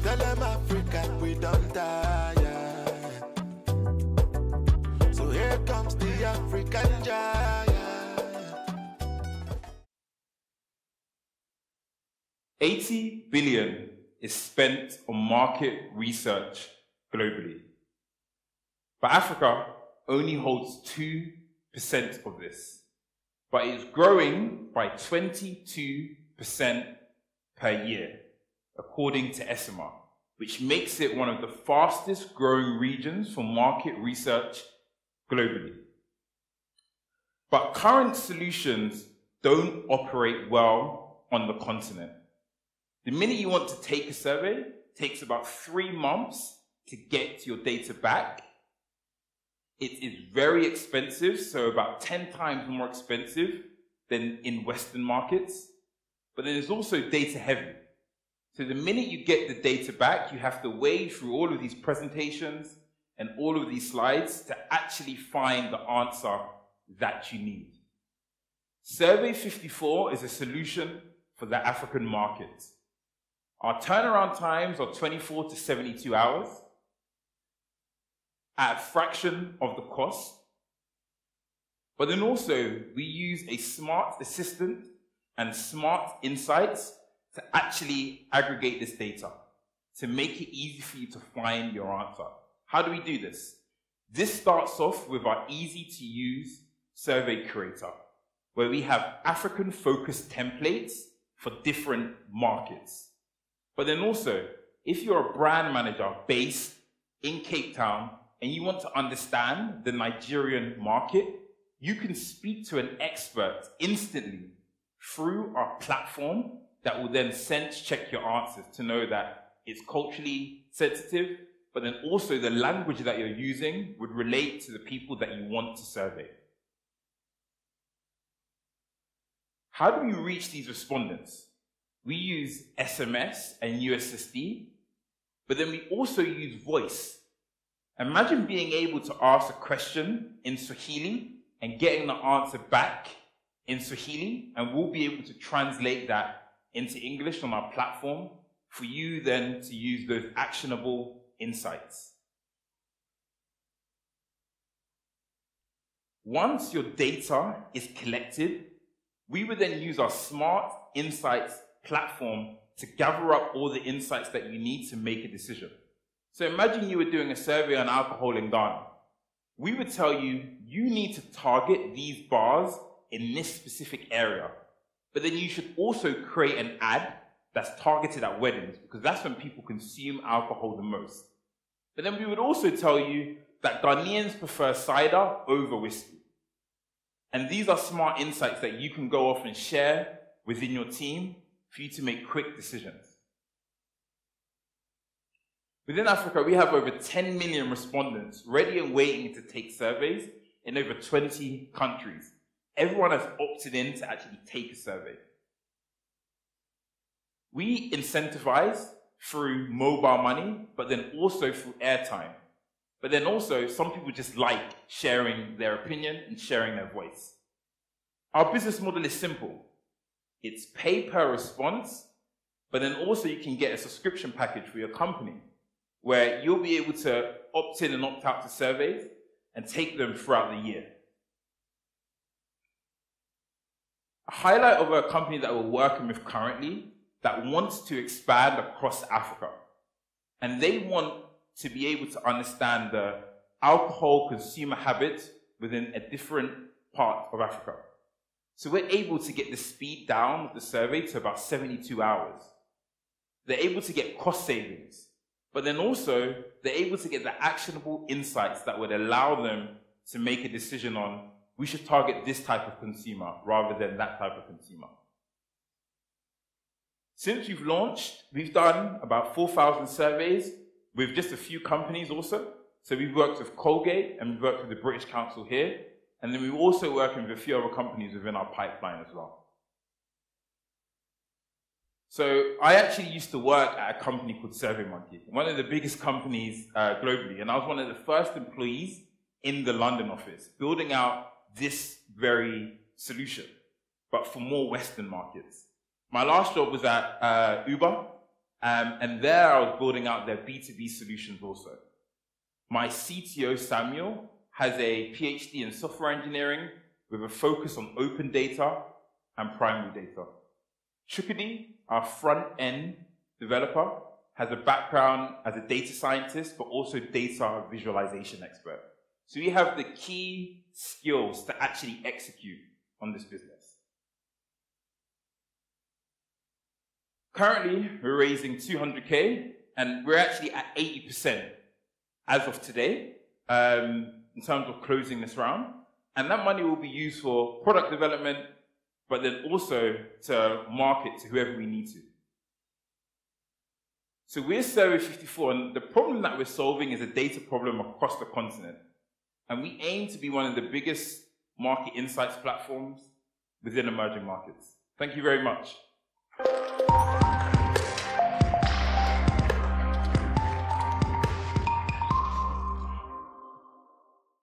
Tell them Africa, we don't tire. So here comes the African giant. 80 billion is spent on market research globally. But Africa only holds 2% of this, but it's growing by 22% per year, according to Eyeson, which makes it one of the fastest growing regions for market research globally. But current solutions don't operate well on the continent. The minute you want to take a survey, it takes about 3 months to get your data back. It is very expensive, so about 10 times more expensive than in Western markets. But then it's also data heavy. So the minute you get the data back, you have to wade through all of these presentations and all of these slides to actually find the answer that you need. Survey 54 is a solution for the African market. Our turnaround times are 24 to 72 hours at a fraction of the cost. But then also, we use a smart assistant and smart insights to actually aggregate this data, to make it easy for you to find your answer. How do we do this? This starts off with our easy-to-use survey creator, where we have African-focused templates for different markets. But then also, if you're a brand manager based in Cape Town and you want to understand the Nigerian market, you can speak to an expert instantly through our platform that will then sense check your answers to know that it's culturally sensitive, but then also the language that you're using would relate to the people that you want to survey. How do we reach these respondents? We use SMS and USSD, but then we also use voice. Imagine being able to ask a question in Swahili and getting the answer back in Swahili, and we'll be able to translate that into English on our platform for you then to use those actionable insights. Once your data is collected, we would then use our smart insights platform to gather up all the insights that you need to make a decision. So imagine you were doing a survey on alcohol in Ghana. We would tell you, you need to target these bars in this specific area. But then you should also create an ad that's targeted at weddings, because that's when people consume alcohol the most. But then we would also tell you that Ghanaians prefer cider over whiskey. And these are smart insights that you can go off and share within your team for you to make quick decisions. Within Africa, we have over 10 million respondents ready and waiting to take surveys in over 20 countries. Everyone has opted in to actually take a survey. We incentivize through mobile money, but then also through airtime. But then also, some people just like sharing their opinion and sharing their voice. Our business model is simple. It's pay per response, but then also you can get a subscription package for your company where you'll be able to opt in and opt out to surveys and take them throughout the year. A highlight of a company that we're working with currently that wants to expand across Africa. And they want to be able to understand the alcohol consumer habits within a different part of Africa. So we're able to get the speed down of the survey to about 72 hours. They're able to get cost savings, but then also they're able to get the actionable insights that would allow them to make a decision on, we should target this type of consumer rather than that type of consumer. Since we've launched, we've done about 4,000 surveys with just a few companies also. So we've worked with Colgate and we've worked with the British Council here. And then we're also working with a few other companies within our pipeline as well. So I actually used to work at a company called SurveyMonkey, one of the biggest companies globally. And I was one of the first employees in the London office, building out this very solution, but for more Western markets. My last job was at Uber, And there I was building out their B2B solutions also. My CTO, Samuel, has a PhD in software engineering with a focus on open data and primary data. Chukudi, our front-end developer, has a background as a data scientist, but also data visualization expert. So we have the key skills to actually execute on this business. Currently, we're raising 200K, and we're actually at 80% as of today, in terms of closing this round. And that money will be used for product development, but then also to market to whoever we need to. So we're Survey 54, and the problem that we're solving is a data problem across the continent. And we aim to be one of the biggest market insights platforms within emerging markets. Thank you very much.